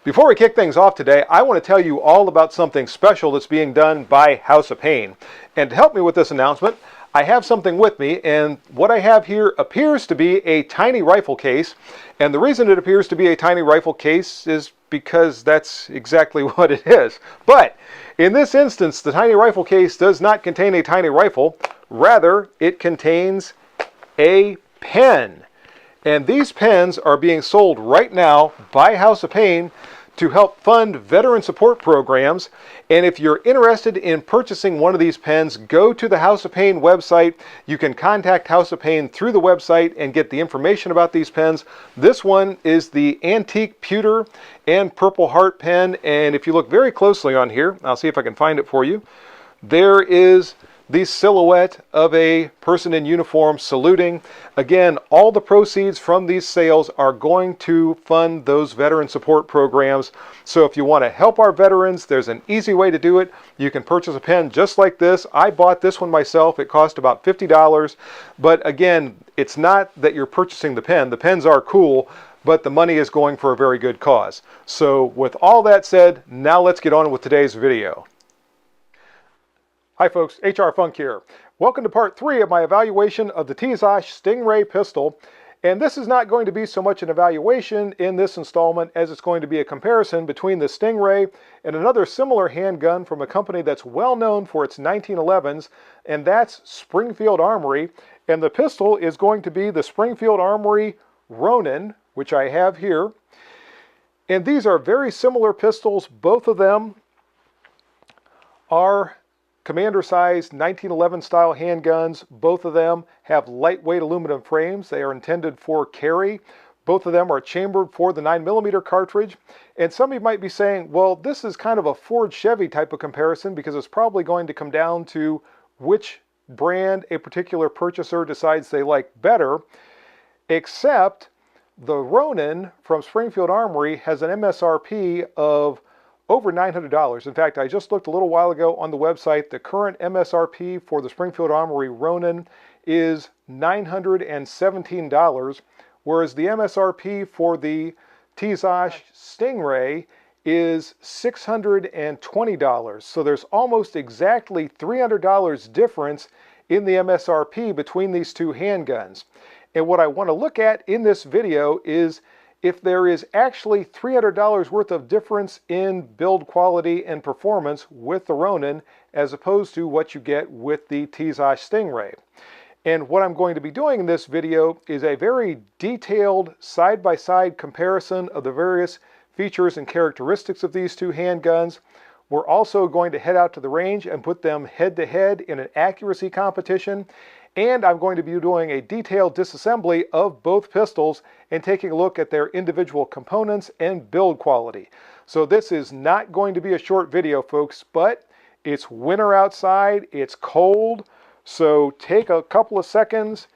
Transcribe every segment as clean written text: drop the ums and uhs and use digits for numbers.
Before we kick things off today, I want to tell you all about something special that's being done by House of Pain. And to help me with this announcement, I have something with me, and what I have here appears to be a tiny rifle case. And the reason it appears to be a tiny rifle case is because that's exactly what it is. But in this instance, the tiny rifle case does not contain a tiny rifle. Rather, it contains a pen. And these pens are being sold right now by House of Pain to help fund veteran support programs. And if you're interested in purchasing one of these pens, go to the House of Pain website. You can contact House of Pain through the website and get the information about these pens. This one is the Antique Pewter and Purple Heart pen. And if you look very closely on here, I'll see if I can find it for you. There is the silhouette of a person in uniform saluting. Again, all the proceeds from these sales are going to fund those veteran support programs. So if you want to help our veterans, there's an easy way to do it. You can purchase a pen just like this. I bought this one myself. It cost about $50. But again, it's not that you're purchasing the pen. The pens are cool, but the money is going for a very good cause. So with all that said, now let's get on with today's video. Hi folks, HR Funk here. Welcome to part 3 of my evaluation of the Stingray Stingray pistol. And this is not going to be so much an evaluation in this installment as it's going to be a comparison between the Stingray and another similar handgun from a company that's well known for its 1911s, and that's Springfield Armory. And the pistol is going to be the Springfield Armory Ronin, which I have here. And these are very similar pistols. Both of them are commander-sized 1911 style handguns. Both of them have lightweight aluminum frames. They are intended for carry. Both of them are chambered for the 9mm cartridge. And some of you might be saying, well, this is kind of a Ford-Chevy type of comparison because it's probably going to come down to which brand a particular purchaser decides they like better, except the Ronin from Springfield Armory has an MSRP of over $900. In fact, I just looked a little while ago on the website. The current MSRP for the Springfield Armory Ronin is $917, whereas the MSRP for the Stingray is $620. So there's almost exactly $300 difference in the MSRP between these two handguns. And what I want to look at in this video is if there is actually $300 worth of difference in build quality and performance with the Ronin as opposed to what you get with the Stingray. And what I'm going to be doing in this video is a very detailed side-by-side comparison of the various features and characteristics of these two handguns. We're also going to head out to the range and put them head-to-head in an accuracy competition. And I'm going to be doing a detailed disassembly of both pistols and taking a look at their individual components and build quality. So this is not going to be a short video, folks, but it's winter outside, it's cold, so take a couple of seconds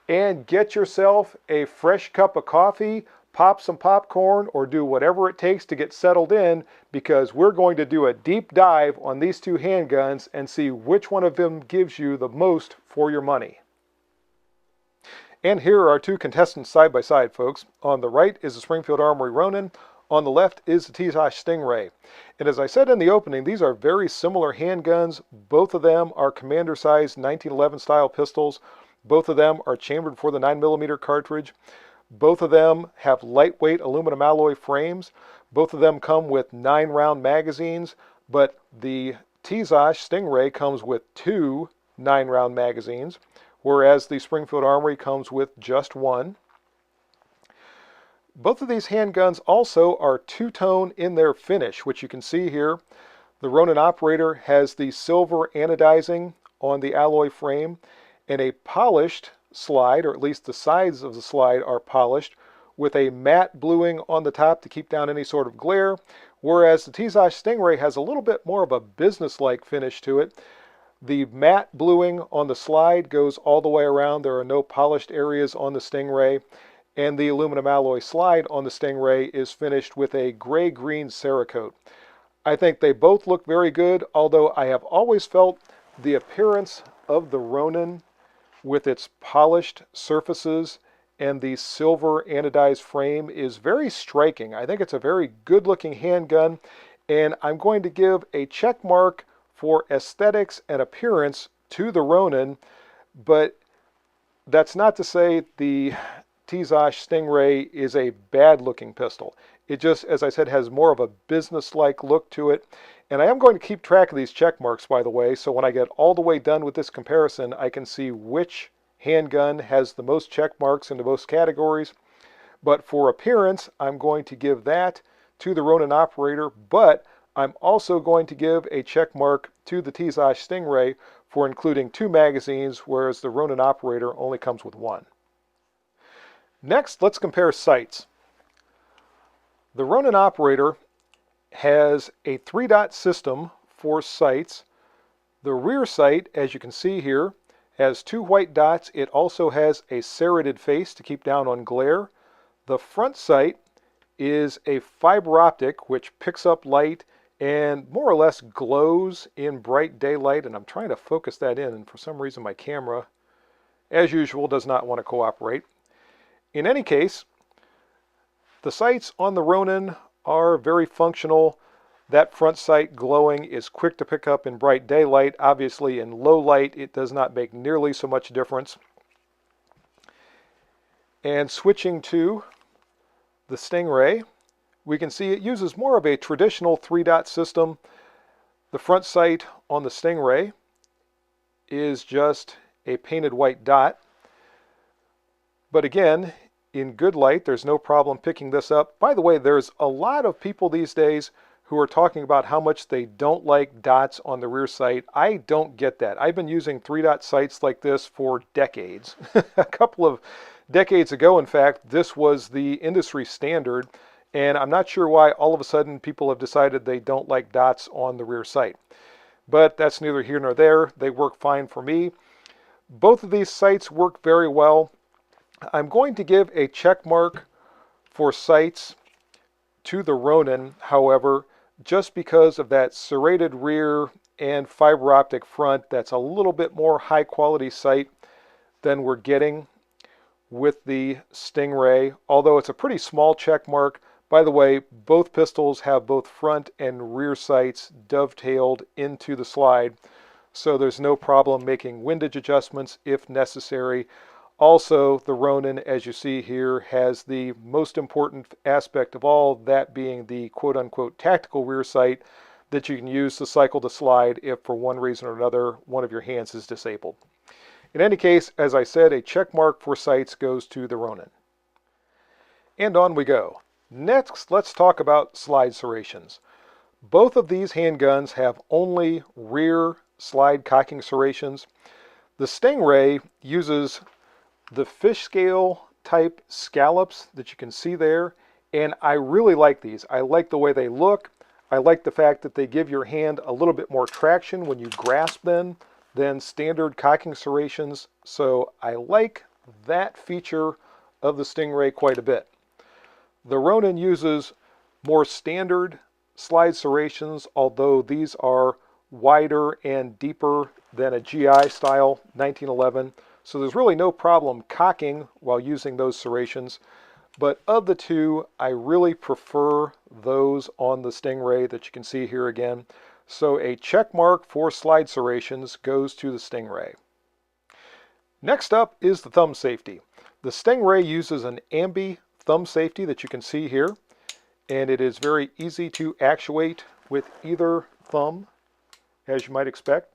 and get yourself a fresh cup of coffee, pop some popcorn, or do whatever it takes to get settled in, because we're going to do a deep dive on these two handguns and see which one of them gives you the most for your money. And here are our two contestants side by side, folks. On the right is the Springfield Armory Ronin. On the left is the Stingray. And as I said in the opening, these are very similar handguns. Both of them are commander-sized 1911 style pistols. Both of them are chambered for the 9mm cartridge. Both of them have lightweight aluminum alloy frames. Both of them come with 9-round magazines, but the Stingray comes with 2 9-round magazines, whereas the Springfield Armory comes with just 1. Both of these handguns also are two-tone in their finish, which you can see here. The Ronin operator has the silver anodizing on the alloy frame and a polished slide, or at least the sides of the slide are polished, with a matte bluing on the top to keep down any sort of glare, whereas the Stingray has a little bit more of a business-like finish to it. The matte bluing on the slide goes all the way around. There are no polished areas on the Stingray, and the aluminum alloy slide on the Stingray is finished with a gray-green Cerakote. I think they both look very good, although I have always felt the appearance of the Ronin with its polished surfaces and the silver anodized frame is very striking. I think it's a very good looking handgun, and I'm going to give a check mark for aesthetics and appearance to the Ronin, but that's not to say the Tizosh Stingray is a bad looking pistol. It just, as I said, has more of a business-like look to it. And I am going to keep track of these check marks, by the way, so when I get all the way done with this comparison, I can see which handgun has the most check marks in the most categories. But for appearance, I'm going to give that to the Ronin operator, but I'm also going to give a check mark to the Tizosh Stingray for including 2 magazines, whereas the Ronin operator only comes with 1. Next, let's compare sights. The Ronin operator has a 3-dot system for sights. The rear sight, as you can see here, has 2 white dots. It also has a serrated face to keep down on glare. The front sight is a fiber optic which picks up light and more or less glows in bright daylight, and I'm trying to focus that in, and for some reason my camera, as usual, does not want to cooperate. In any case, the sights on the Ronin are very functional. That front sight glowing is quick to pick up in bright daylight. Obviously in low light it does not make nearly so much difference. And switching to the Stingray, we can see it uses more of a traditional 3-dot system. The front sight on the Stingray is just a painted white dot. But again, in good light, there's no problem picking this up. By the way, there's a lot of people these days who are talking about how much they don't like dots on the rear sight. I don't get that. I've been using 3-dot sights like this for decades. A couple of decades ago, in fact, this was the industry standard, and I'm not sure why all of a sudden people have decided they don't like dots on the rear sight. But that's neither here nor there. They work fine for me. Both of these sights work very well. I'm going to give a check mark for sights to the Ronin, however, just because of that serrated rear and fiber optic front. That's a little bit more high quality sight than we're getting with the Stingray, although it's a pretty small check mark. By the way, both pistols have both front and rear sights dovetailed into the slide, so there's no problem making windage adjustments if necessary. Also, the Ronin, as you see here, has the most important aspect of all, that being the quote-unquote tactical rear sight that you can use to cycle the slide if for one reason or another one of your hands is disabled. In any case, as I said, a check mark for sights goes to the Ronin. And on we go. Next, let's talk about slide serrations. Both of these handguns have only rear slide cocking serrations. The Stingray uses the fish scale type scallops that you can see there, and I really like these. I like the way they look. I like the fact that they give your hand a little bit more traction when you grasp them than standard cocking serrations, so I like that feature of the Stingray quite a bit. The Ronin uses more standard slide serrations, although these are wider and deeper than a GI style 1911. So there's really no problem cocking while using those serrations. But of the two, I really prefer those on the Stingray that you can see here again. So a check mark for slide serrations goes to the Stingray. Next up is the thumb safety. The Stingray uses an ambi thumb safety that you can see here, and it is very easy to actuate with either thumb, as you might expect.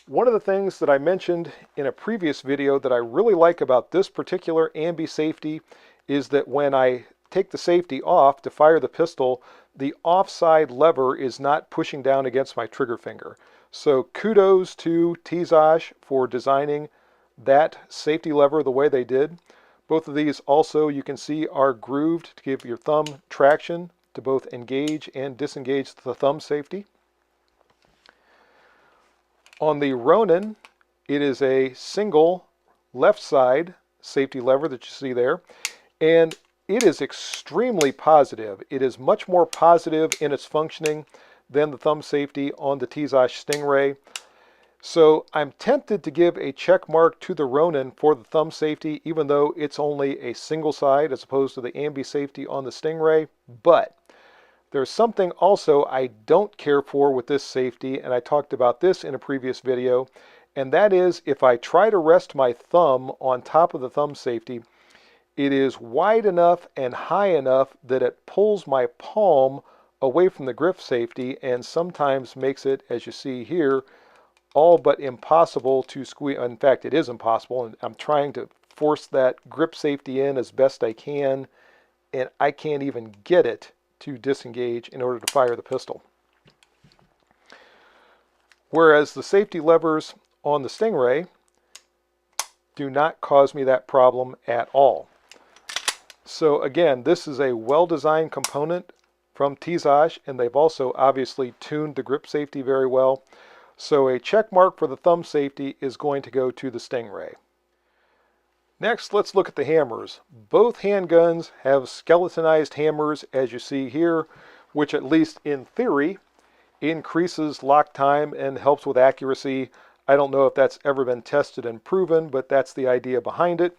One of the things that I mentioned in a previous video that I really like about this particular ambi safety is that when I take the safety off to fire the pistol, the offside lever is not pushing down against my trigger finger. So kudos to Tizosh for designing that safety lever the way they did. Both of these also, you can see, are grooved to give your thumb traction to both engage and disengage the thumb safety. On the Ronin, it is a single left side safety lever that you see there, and it is extremely positive. It is much more positive in its functioning than the thumb safety on the Tizosh Stingray. So I'm tempted to give a check mark to the Ronin for the thumb safety, even though it's only a single side as opposed to the ambi safety on the Stingray. But there's something also I don't care for with this safety, and I talked about this in a previous video, and that is if I try to rest my thumb on top of the thumb safety, it is wide enough and high enough that it pulls my palm away from the grip safety and sometimes makes it, as you see here, all but impossible to squeeze. In fact, it is impossible, and I'm trying to force that grip safety in as best I can, and I can't even get it to disengage in order to fire the pistol. Whereas the safety levers on the Stingray do not cause me that problem at all. So again, this is a well-designed component from Tizage, and they've also obviously tuned the grip safety very well. So a check mark for the thumb safety is going to go to the Stingray. Next, let's look at the hammers. Both handguns have skeletonized hammers, as you see here, which at least in theory increases lock time and helps with accuracy. I don't know if that's ever been tested and proven, but that's the idea behind it.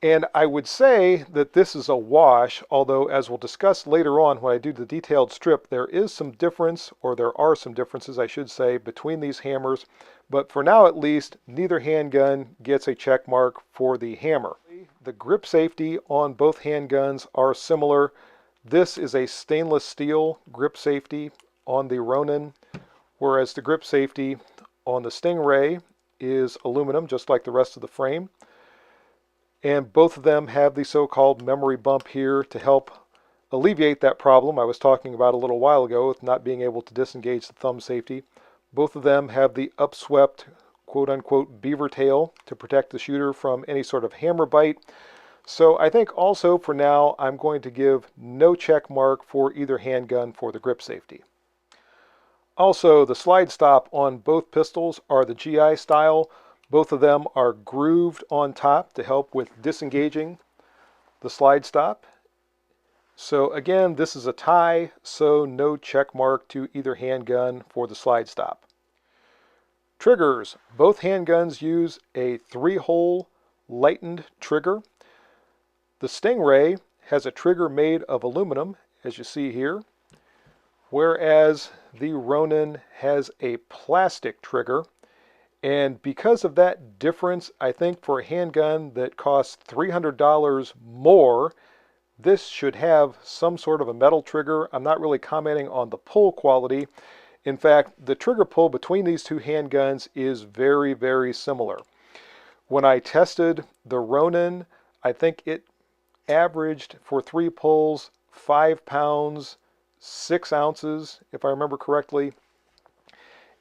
And I would say that this is a wash, although as we'll discuss later on when I do the detailed strip, there is some difference, or there are some differences, I should say, between these hammers. But for now at least, neither handgun gets a check mark for the hammer. The grip safety on both handguns are similar. This is a stainless steel grip safety on the Ronin, whereas the grip safety on the Stingray is aluminum, just like the rest of the frame. And both of them have the so-called memory bump here to help alleviate that problem I was talking about a little while ago with not being able to disengage the thumb safety. Both of them have the upswept quote-unquote beaver tail to protect the shooter from any sort of hammer bite. So I think also for now I'm going to give no check mark for either handgun for the grip safety. Also, the slide stop on both pistols are the GI style. Both of them are grooved on top to help with disengaging the slide stop. So again, this is a tie, so no check mark to either handgun for the slide stop. Triggers. Both handguns use a 3-hole lightened trigger. The Stingray has a trigger made of aluminum, as you see here, whereas the Ronin has a plastic trigger. And because of that difference, I think for a handgun that costs $300 more, this should have some sort of a metal trigger. I'm not really commenting on the pull quality. In fact, the trigger pull between these two handguns is very, very similar. When I tested the Ronin, I think it averaged for 3 pulls 5 pounds, 6 ounces, if I remember correctly.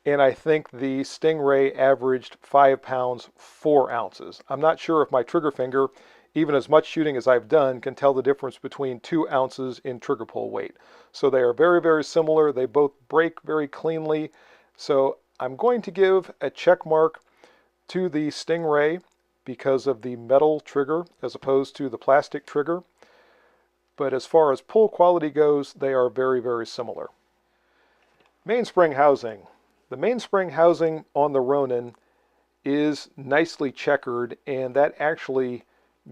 And I think the Stingray averaged 5 pounds, 4 ounces. I'm not sure if my trigger finger, even as much shooting as I've done, can tell the difference between 2 ounces in trigger pull weight. So they are very, very similar. They both break very cleanly. So I'm going to give a check mark to the Stingray because of the metal trigger as opposed to the plastic trigger. But as far as pull quality goes, they are very, very similar. Mainspring housing. The mainspring housing on the Ronin is nicely checkered, and that actually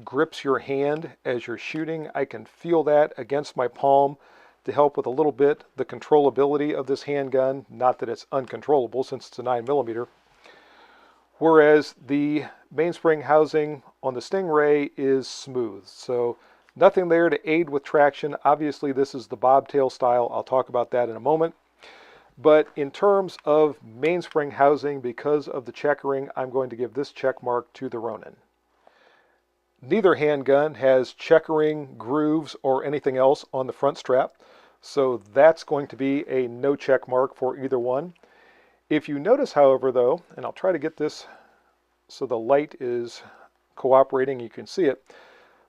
grips your hand as you're shooting. I can feel that against my palm to help with a little bit the controllability of this handgun. Not that it's uncontrollable since it's a 9mm. Whereas the mainspring housing on the Stingray is smooth. So nothing there to aid with traction. Obviously this is the bobtail style. I'll talk about that in a moment. But in terms of mainspring housing, because of the checkering, I'm going to give this check mark to the Ronin. Neither handgun has checkering, grooves, or anything else on the front strap, so that's going to be a no check mark for either one. If you notice, however, though, and I'll try to get this so the light is cooperating, you can see it,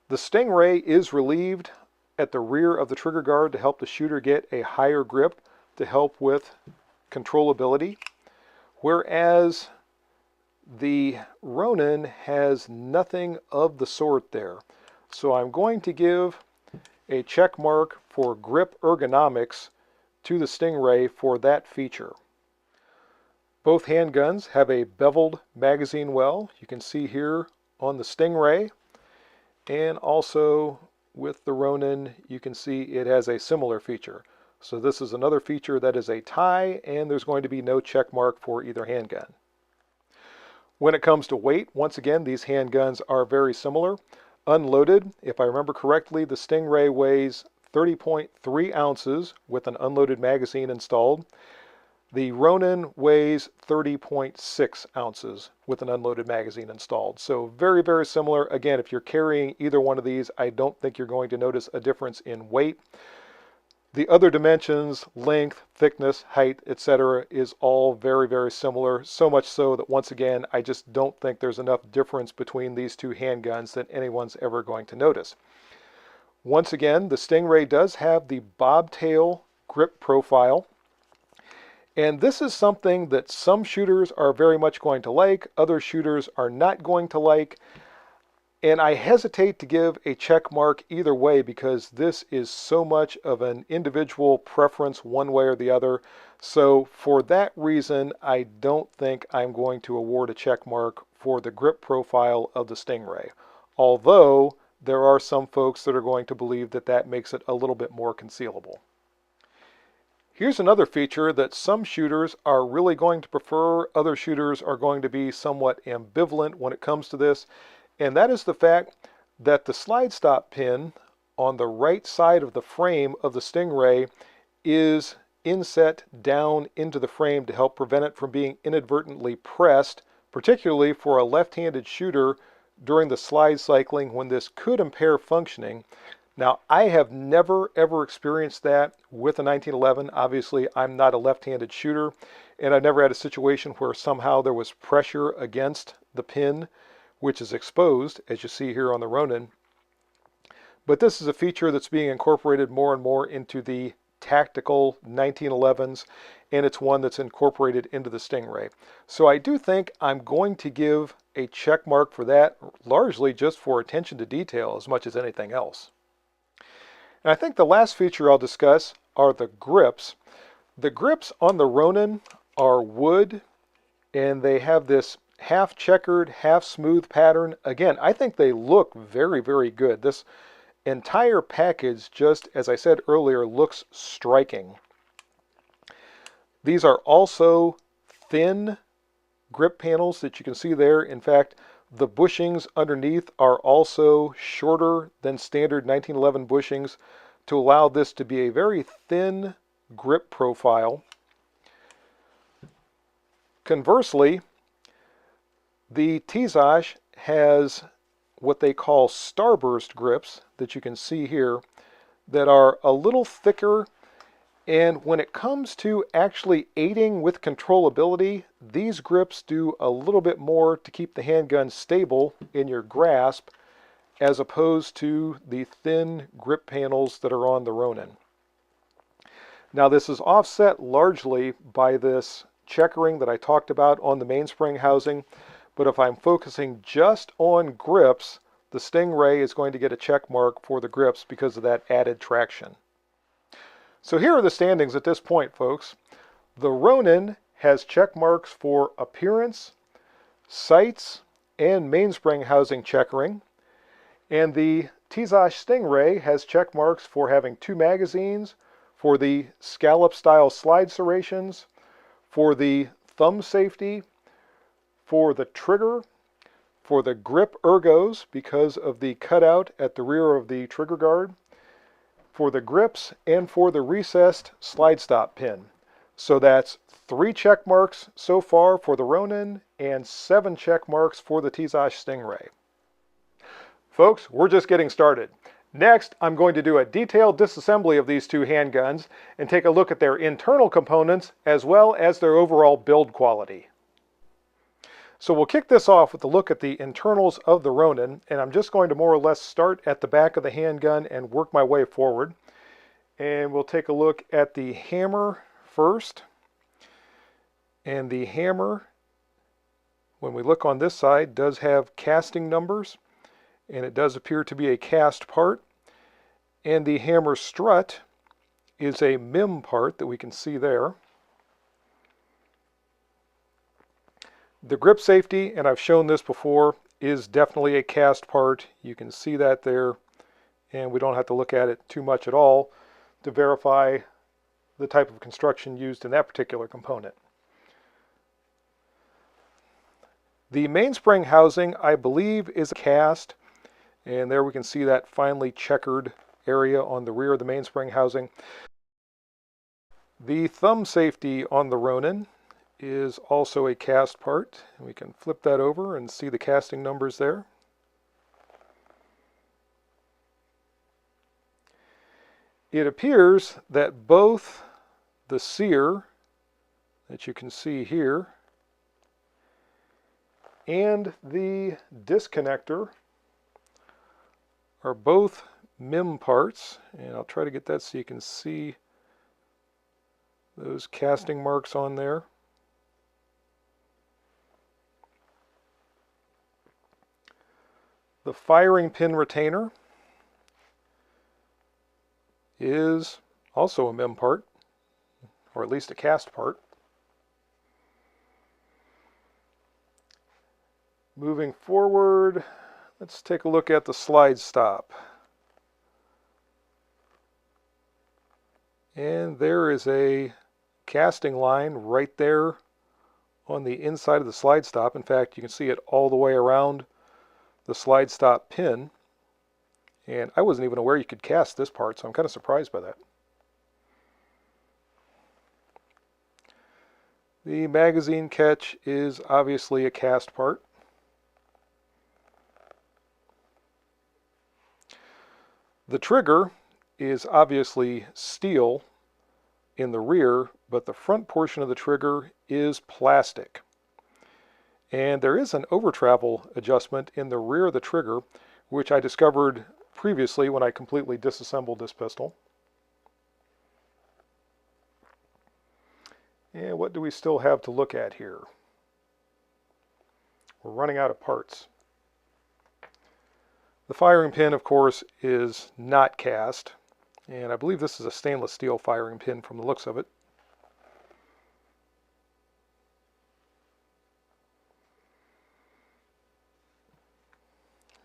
the Stingray is relieved at the rear of the trigger guard to help the shooter get a higher grip to help with controllability, whereas the Ronin has nothing of the sort there. So I'm going to give a check mark for grip ergonomics to the Stingray for that feature. Both handguns have a beveled magazine well. You can see here on the Stingray, and also with the Ronin, you can see it has a similar feature. So this is another feature that is a tie, and there's going to be no check mark for either handgun. When it comes to weight, once again, these handguns are very similar. Unloaded, if I remember correctly, the Stingray weighs 30.3 ounces with an unloaded magazine installed. The Ronin weighs 30.6 ounces with an unloaded magazine installed. So very, very similar. Again, if you're carrying either one of these, I don't think you're going to notice a difference in weight. The other dimensions, length, thickness, height, etc., is all very, very similar. So much so that once again, I just don't think there's enough difference between these two handguns that anyone's ever going to notice. Once again, the Stingray does have the bobtail grip profile. And this is something that some shooters are very much going to like, other shooters are not going to like. And I hesitate to give a check mark either way because this is so much of an individual preference one way or the other. So for that reason, I don't think I'm going to award a check mark for the grip profile of the Stingray. Although there are some folks that are going to believe that that makes it a little bit more concealable. Here's another feature that some shooters are really going to prefer, other shooters are going to be somewhat ambivalent when it comes to this. And that is the fact that the slide stop pin on the right side of the frame of the Stingray is inset down into the frame to help prevent it from being inadvertently pressed, particularly for a left-handed shooter during the slide cycling when this could impair functioning. Now, I have never ever experienced that with a 1911. Obviously, I'm not a left-handed shooter, and I've never had a situation where somehow there was pressure against the pin, which is exposed, as you see here on the Ronin. But this is a feature that's being incorporated more and more into the tactical 1911s, and it's one that's incorporated into the Stingray. So I do think I'm going to give a check mark for that, largely just for attention to detail as much as anything else. And I think the last feature I'll discuss are the grips. The grips on the Ronin are wood, and they have this half checkered, half smooth pattern. Again, I think they look very, very good. This entire package, just as I said earlier, looks striking. These are also thin grip panels that you can see there. In fact, the bushings underneath are also shorter than standard 1911 bushings to allow this to be a very thin grip profile. Conversely, the Tizash has what they call starburst grips that you can see here that are a little thicker, and when it comes to actually aiding with controllability, these grips do a little bit more to keep the handgun stable in your grasp as opposed to the thin grip panels that are on the Ronin. Now this is offset largely by this checkering that I talked about on the mainspring housing. But if I'm focusing just on grips, the Stingray is going to get a check mark for the grips because of that added traction. So here are the standings at this point, folks. The Ronin has check marks for appearance, sights, and mainspring housing checkering. And the Tizash Stingray has check marks for having 2 magazines, for the scallop style slide serrations, for the thumb safety, for the trigger, for the grip ergos because of the cutout at the rear of the trigger guard, for the grips, and for the recessed slide stop pin. So that's 3 check marks so far for the Ronin and 7 check marks for the Tizash Stingray. Folks, we're just getting started. Next, I'm going to do a detailed disassembly of these 2 handguns and take a look at their internal components as well as their overall build quality. So we'll kick this off with a look at the internals of the Ronin, and I'm just going to more or less start at the back of the handgun and work my way forward. And we'll take a look at the hammer first. And the hammer, when we look on this side, does have casting numbers, and it does appear to be a cast part. And the hammer strut is a MIM part that we can see there. The grip safety, and I've shown this before, is definitely a cast part. You can see that there, and we don't have to look at it too much at all to verify the type of construction used in that particular component. The mainspring housing, I believe, is a cast, and there we can see that finely checkered area on the rear of the mainspring housing. The thumb safety on the Ronin is also a cast part. We can flip that over and see the casting numbers there. It appears that both the sear that you can see here and the disconnector are both MIM parts, and I'll try to get that so you can see those casting marks on there. The firing pin retainer is also a MIM part, or at least a cast part. Moving forward, let's take a look at the slide stop. And there is a casting line right there on the inside of the slide stop. In fact, you can see it all the way around the slide stop pin. And I wasn't even aware you could cast this part, so I'm kind of surprised by that. The magazine catch is obviously a cast part. The trigger is obviously steel in the rear, but the front portion of the trigger is plastic. And there is an over travel adjustment in the rear of the trigger, which I discovered previously when I completely disassembled this pistol. And what do we still have to look at here? We're running out of parts. The firing pin, of course, is not cast, and I believe this is a stainless steel firing pin from the looks of it.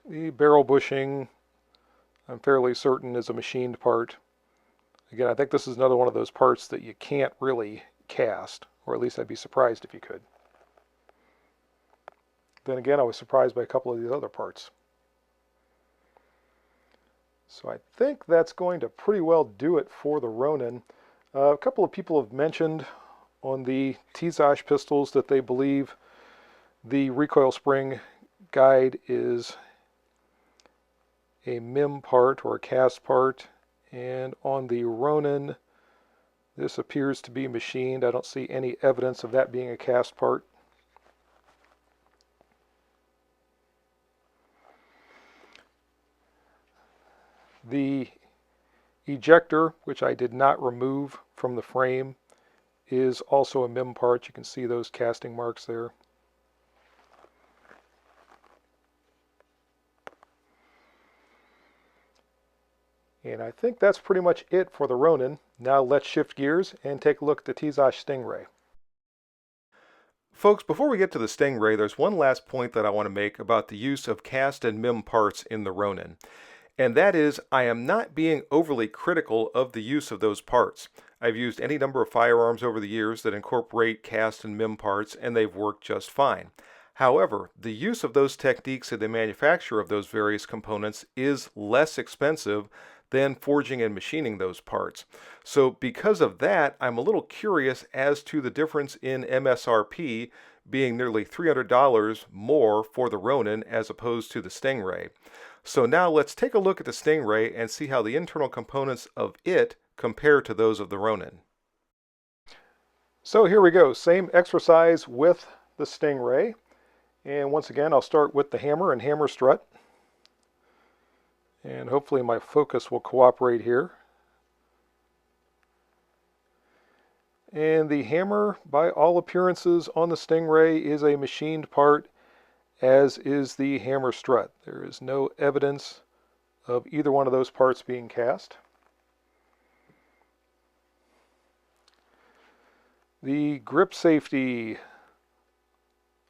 The barrel bushing, I'm fairly certain, is a machined part. Again, I think this is another one of those parts that you can't really cast, or at least I'd be surprised if you could. Then again, I was surprised by a couple of these other parts. So I think that's going to pretty well do it for the Ronin. A couple of people have mentioned on the Tizosh pistols that they believe the recoil spring guide is a MIM part or a cast part, and on the Ronin this appears to be machined. I don't see any evidence of that being a cast part. The ejector, which I did not remove from the frame, is also a MIM part. You can see those casting marks there. And I think that's pretty much it for the Ronin. Now let's shift gears and take a look at the Tizosh Stingray. Folks, before we get to the Stingray, there's one last point that I want to make about the use of cast and MIM parts in the Ronin. And that is, I am not being overly critical of the use of those parts. I've used any number of firearms over the years that incorporate cast and MIM parts, and they've worked just fine. However, the use of those techniques in the manufacture of those various components is less expensive than forging and machining those parts. So because of that, I'm a little curious as to the difference in MSRP being nearly $300 more for the Ronin as opposed to the Stingray. So now let's take a look at the Stingray and see how the internal components of it compare to those of the Ronin. So here we go, same exercise with the Stingray. And once again, I'll start with the hammer and hammer strut. And hopefully my focus will cooperate here. And the hammer, by all appearances on the Stingray, is a machined part, as is the hammer strut. There is no evidence of either one of those parts being cast. The grip safety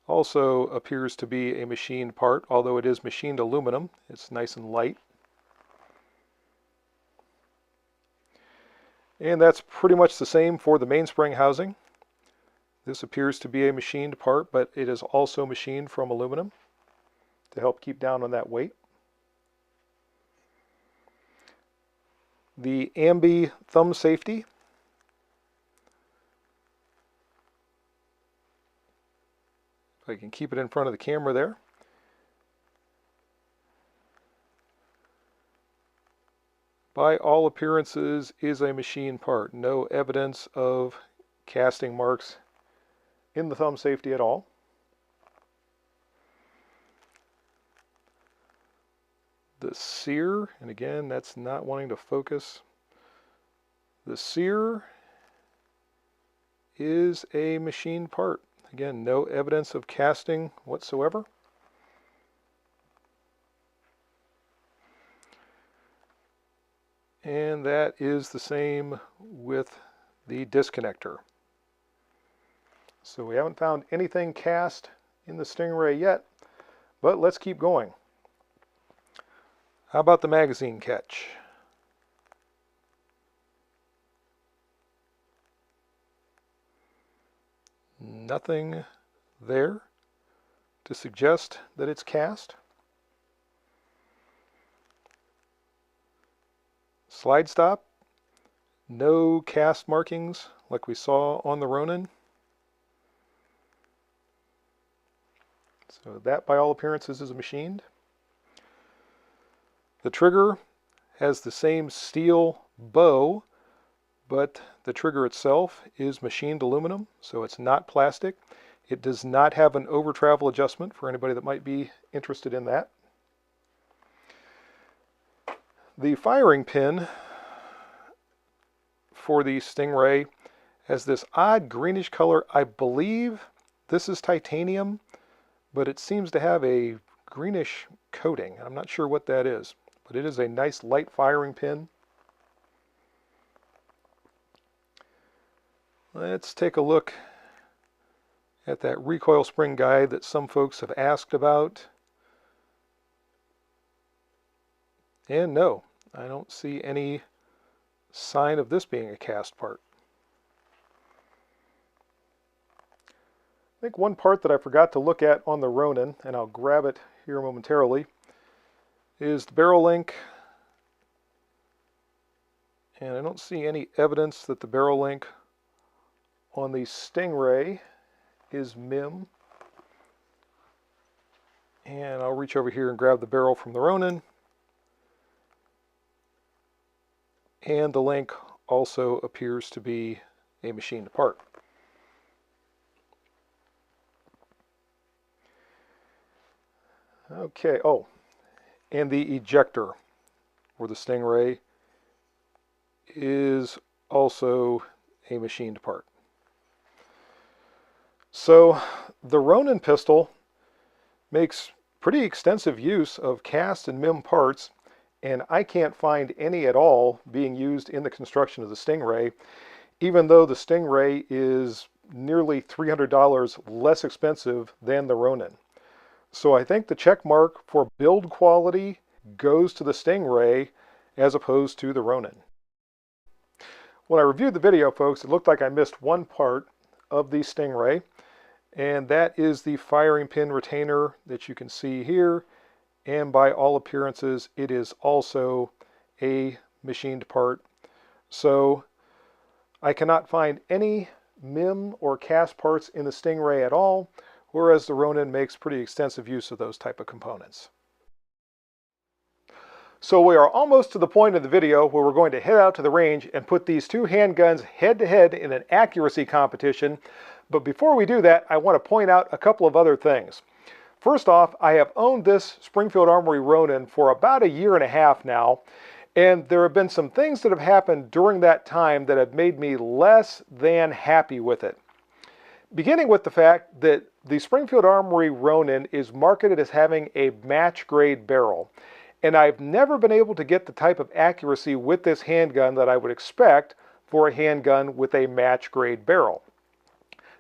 Also appears to be a machined part, although it is machined aluminum. It's nice and light. And that's pretty much the same for the mainspring housing. This appears to be a machined part, but it is also machined from aluminum to help keep down on that weight. The ambi thumb safety. If I can keep it in front of the camera there. By all appearances is a machine part. No evidence of casting marks in the thumb safety at all. The sear, and again, that's not wanting to focus. The sear is a machine part. Again, no evidence of casting whatsoever. And that is the same with the disconnector. So we haven't found anything cast in the Stingray yet, but let's keep going. How about the magazine catch? Nothing there to suggest that it's cast. Slide stop, no cast markings like we saw on the Ronin. So that, by all appearances, is machined. The trigger has the same steel bow, but the trigger itself is machined aluminum, so it's not plastic. It does not have an over travel adjustment for anybody that might be interested in that. The firing pin for the Stingray has this odd greenish color. I believe this is titanium, but it seems to have a greenish coating. I'm not sure what that is, but it is a nice light firing pin. Let's take a look at that recoil spring guide that some folks have asked about. And no, I don't see any sign of this being a cast part. I think one part that I forgot to look at on the Ronin, and I'll grab it here momentarily, is the barrel link. And I don't see any evidence that the barrel link on the Stingray is MIM. And I'll reach over here and grab the barrel from the Ronin. And the link also appears to be a machined part. Okay, oh, and the ejector for the Stingray is also a machined part. So the Ronin pistol makes pretty extensive use of cast and MIM parts, and I can't find any at all being used in the construction of the Stingray, even though the Stingray is nearly $300 less expensive than the Ronin. So I think the check mark for build quality goes to the Stingray as opposed to the Ronin. When I reviewed the video, folks, it looked like I missed one part of the Stingray, and that is the firing pin retainer that you can see here. And by all appearances, it is also a machined part. So I cannot find any MIM or cast parts in the Stingray at all, whereas the Ronin makes pretty extensive use of those type of components. So we are almost to the point of the video where we're going to head out to the range and put these two handguns head to head in an accuracy competition. But before we do that, I want to point out a couple of other things. First off, I have owned this Springfield Armory Ronin for about a year and a half now, and there have been some things that have happened during that time that have made me less than happy with it. Beginning with the fact that the Springfield Armory Ronin is marketed as having a match grade barrel, and I've never been able to get the type of accuracy with this handgun that I would expect for a handgun with a match grade barrel.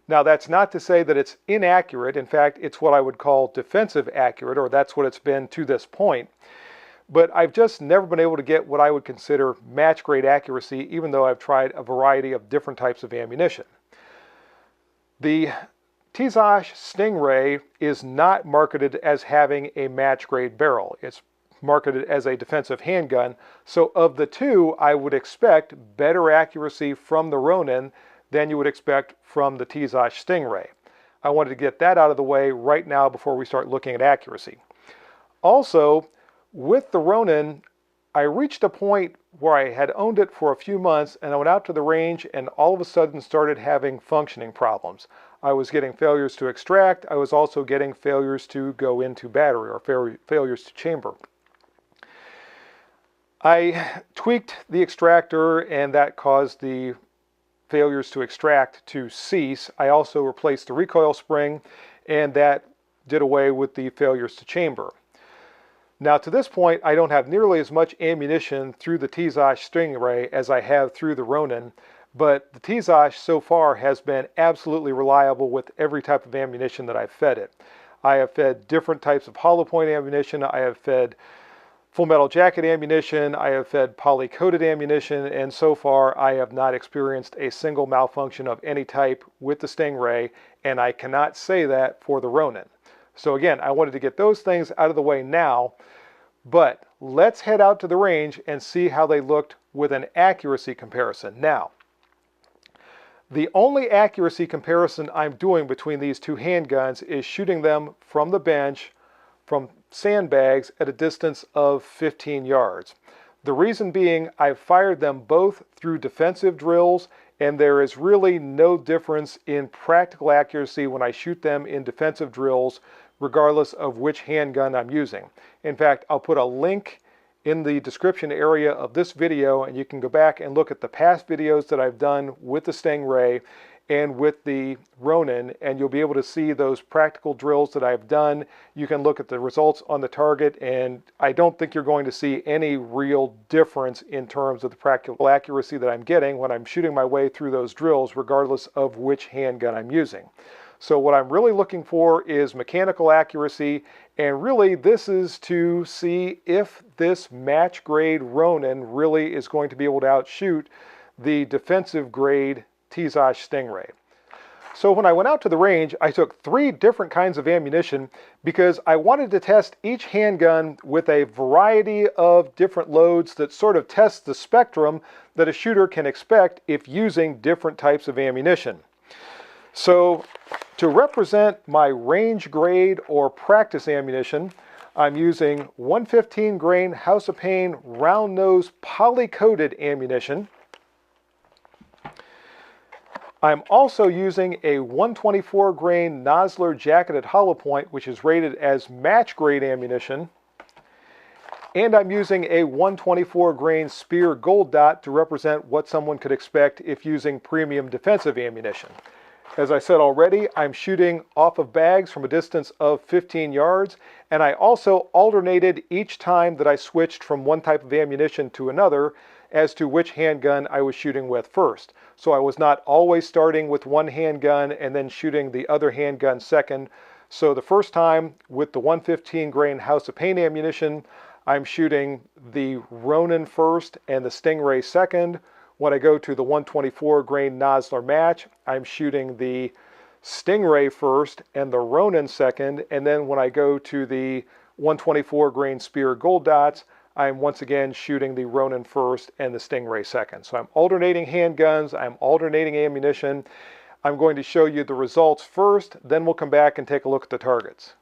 Now, that's not to say that it's inaccurate. In fact, it's what I would call defensive accurate, or that's what it's been to this point. But I've just never been able to get what I would consider match grade accuracy, even though I've tried a variety of different types of ammunition. The Tizosh Stingray is not marketed as having a match grade barrel. It's marketed as a defensive handgun. So of the two, I would expect better accuracy from the Ronin than you would expect from the Tizosh Stingray. I wanted to get that out of the way right now before we start looking at accuracy. Also, with the Ronin, I reached a point where I had owned it for a few months, and I went out to the range and all of a sudden started having functioning problems. I was getting failures to extract. I was also getting failures to go into battery, or failures to chamber. I tweaked the extractor, and that caused the failures to extract to cease. I also replaced the recoil spring, and that did away with the failures to chamber. Now, to this point, I don't have nearly as much ammunition through the Tizosh Stingray as I have through the Ronin, but the Tizosh so far has been absolutely reliable with every type of ammunition that I've fed it. I have fed different types of hollow point ammunition. I have fed full metal jacket ammunition. I have fed poly-coated ammunition, and so far I have not experienced a single malfunction of any type with the Stingray, and I cannot say that for the Ronin. So again, I wanted to get those things out of the way now, but let's head out to the range and see how they looked with an accuracy comparison. Now, the only accuracy comparison I'm doing between these two handguns is shooting them from the bench, from sandbags at a distance of 15 yards. The reason being, I've fired them both through defensive drills, and there is really no difference in practical accuracy when I shoot them in defensive drills, regardless of which handgun I'm using. In fact, I'll put a link in the description area of this video, and you can go back and look at the past videos that I've done with the Stingray and with the Ronin, and you'll be able to see those practical drills that I've done. You can look at the results on the target, and I don't think you're going to see any real difference in terms of the practical accuracy that I'm getting when I'm shooting my way through those drills, regardless of which handgun I'm using. So what I'm really looking for is mechanical accuracy, and really this is to see if this match grade Ronin really is going to be able to outshoot the defensive grade Tizosh Stingray. So when I went out to the range, I took 3 different kinds of ammunition because I wanted to test each handgun with a variety of different loads that sort of test the spectrum that a shooter can expect if using different types of ammunition. So to represent my range grade or practice ammunition, I'm using 115 grain House of Pain round nose poly-coated ammunition. I'm also using a 124 grain Nosler jacketed hollow point, which is rated as match grade ammunition. And I'm using a 124 grain Spear Gold Dot to represent what someone could expect if using premium defensive ammunition. As I said already, I'm shooting off of bags from a distance of 15 yards, and I also alternated each time that I switched from one type of ammunition to another as to which handgun I was shooting with first. So I was not always starting with one handgun and then shooting the other handgun second. So the first time with the 115 grain House of Pain ammunition, I'm shooting the Ronin first and the Stingray second. When I go to the 124 grain Nosler match, I'm shooting the Stingray first and the Ronin second. And then when I go to the 124 grain Spear Gold Dots, I'm once again shooting the Ronin first and the Stingray second. So I'm alternating handguns, I'm alternating ammunition. I'm going to show you the results first, then we'll come back and take a look at the targets.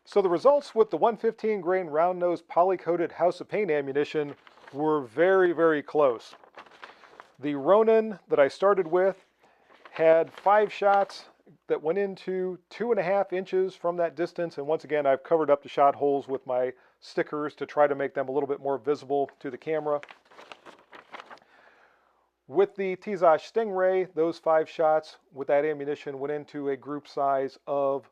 So the results with the 115 grain round nose poly-coated House of Pain ammunition were very, very close. The Ronin that I started with had 5 shots that went into 2.5 inches from that distance, and once again I've covered up the shot holes with my stickers to try to make them a little bit more visible to the camera. With the Tizosh Stingray, those 5 shots with that ammunition went into a group size of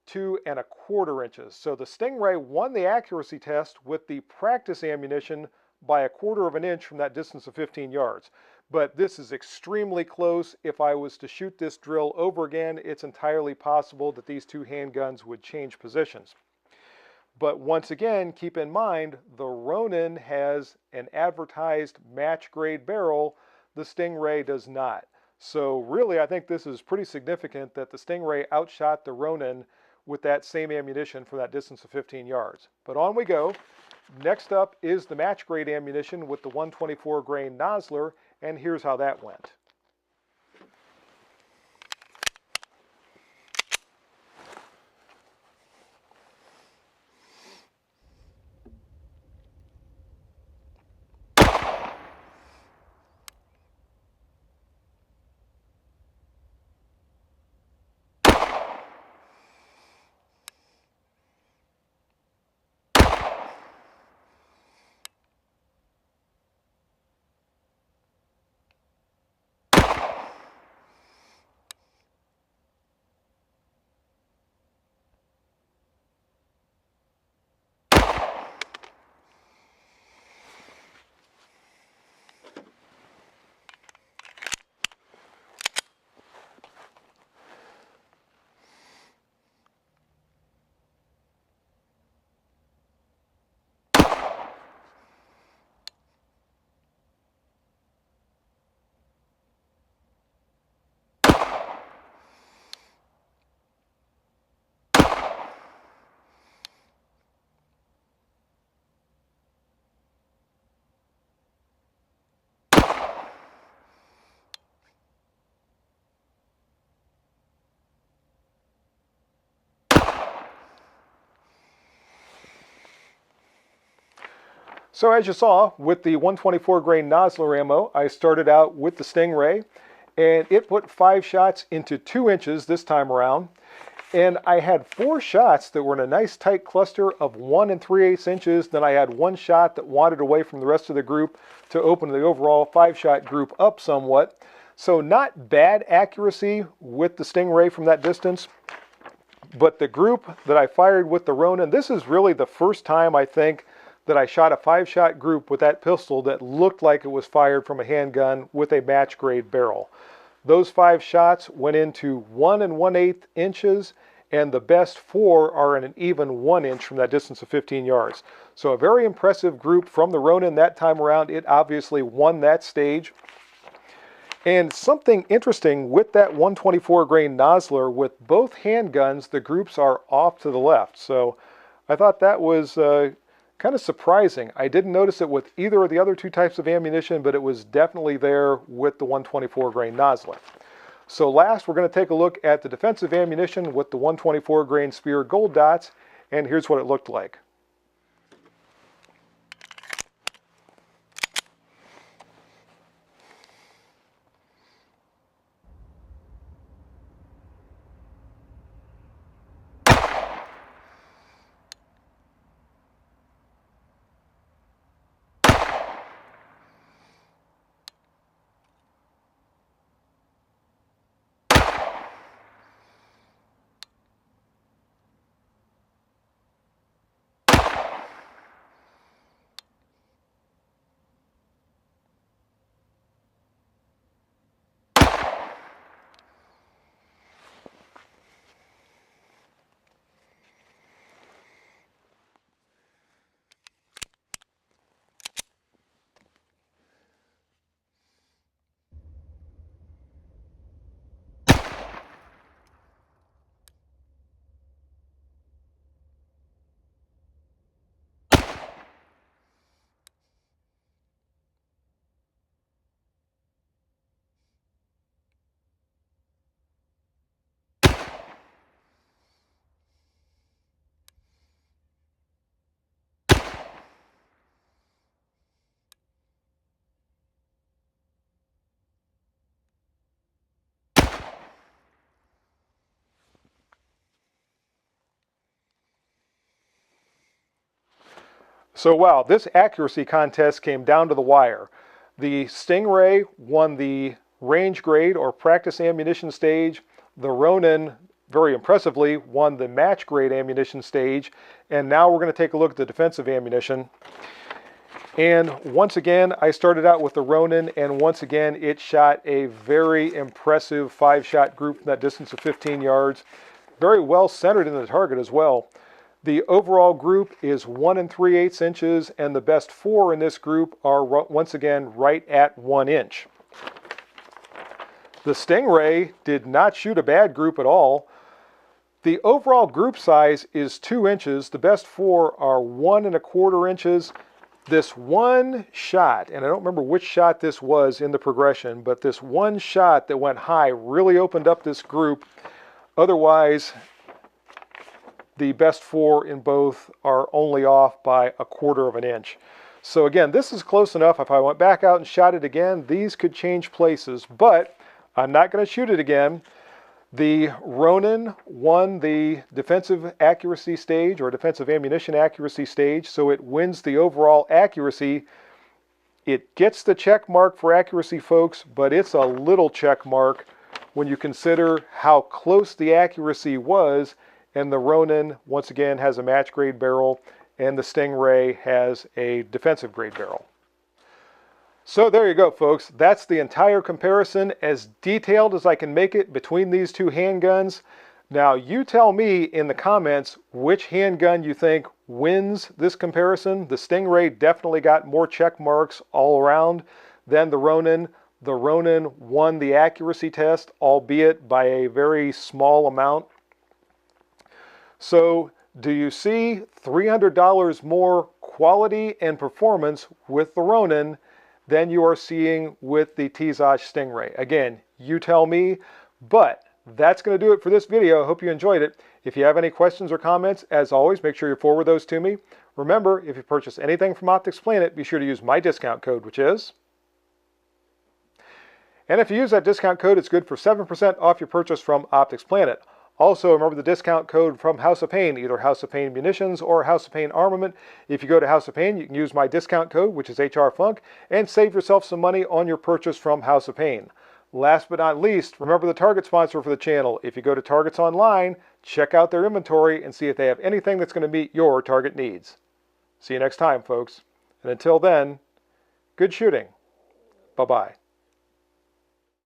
2.25 inches. So the Stingray won the accuracy test with the practice ammunition by 1/4 inch from that distance of 15 yards. But this is extremely close. If I was to shoot this drill over again, it's entirely possible that these two handguns would change positions. But once again, keep in mind, the Ronin has an advertised match grade barrel. The Stingray does not. So really, I think this is pretty significant that the Stingray outshot the Ronin with that same ammunition from that distance of 15 yards. But on we go. Next up is the match grade ammunition with the 124 grain Nosler, and here's how that went. So as you saw, with the 124 grain Nosler ammo, I started out with the Stingray, and it put 5 shots into 2 inches this time around. And I had 4 shots that were in a nice tight cluster of 1 3/8 inches. Then I had 1 shot that wandered away from the rest of the group to open the overall 5-shot group up somewhat. So not bad accuracy with the Stingray from that distance. But the group that I fired with the Ronin, this is really the first time I think that I shot a 5-shot group with that pistol that looked like it was fired from a handgun with a match grade barrel. Those 5 shots went into 1 1/8 inches, and the best 4 are in an even 1 inch from that distance of 15 yards. So a very impressive group from the Ronin that time around. It obviously won that stage. And something interesting with that 124 grain Nosler, with both handguns, the groups are off to the left. So I thought that was kind of surprising. I didn't notice it with either of the other 2 types of ammunition, but it was definitely there with the 124 grain Nosler. So last, we're going to take a look at the defensive ammunition with the 124 grain Spear Gold Dots, and here's what it looked like. So wow, this accuracy contest came down to the wire. The Stingray won the range grade or practice ammunition stage. The Ronin, very impressively, won the match grade ammunition stage. And now we're going to take a look at the defensive ammunition. And once again, I started out with the Ronin, and once again, it shot a very impressive 5-shot group from that distance of 15 yards. Very well centered in the target as well. The overall group is 1 3/8 inches, and the best 4 in this group are once again right at 1 inch. The Stingray did not shoot a bad group at all. The overall group size is 2 inches. The best 4 are 1 1/4 inches. This one shot, and I don't remember which shot this was in the progression, but this one shot that went high really opened up this group. Otherwise, the best 4 in both are only off by 1/4 inch. So again, this is close enough. If I went back out and shot it again, these could change places, but I'm not going to shoot it again. The Ronin won the defensive accuracy stage or defensive ammunition accuracy stage, so it wins the overall accuracy. It gets the check mark for accuracy, folks, but it's a little check mark when you consider how close the accuracy was. And the Ronin, once again, has a match grade barrel, and the Stingray has a defensive grade barrel. So there you go, folks. That's the entire comparison, as detailed as I can make it between these two handguns. Now, you tell me in the comments which handgun you think wins this comparison. The Stingray definitely got more check marks all around than the Ronin. The Ronin won the accuracy test, albeit by a very small amount. So, do you see $300 more quality and performance with the Ronin than you are seeing with the T-Zosh Stingray? Again, you tell me, but that's going to do it for this video. I hope you enjoyed it. If you have any questions or comments, as always, make sure you forward those to me. Remember, if you purchase anything from Optics Planet, be sure to use my discount code, which is... And if you use that discount code, it's good for 7% off your purchase from Optics Planet. Also, remember the discount code from House of Pain, either House of Pain Munitions or House of Pain Armament. If you go to House of Pain, you can use my discount code, which is HRFUNK, and save yourself some money on your purchase from House of Pain. Last but not least, remember the Target sponsor for the channel. If you go to Target's online, check out their inventory and see if they have anything that's going to meet your Target needs. See you next time, folks. And until then, good shooting. Bye-bye.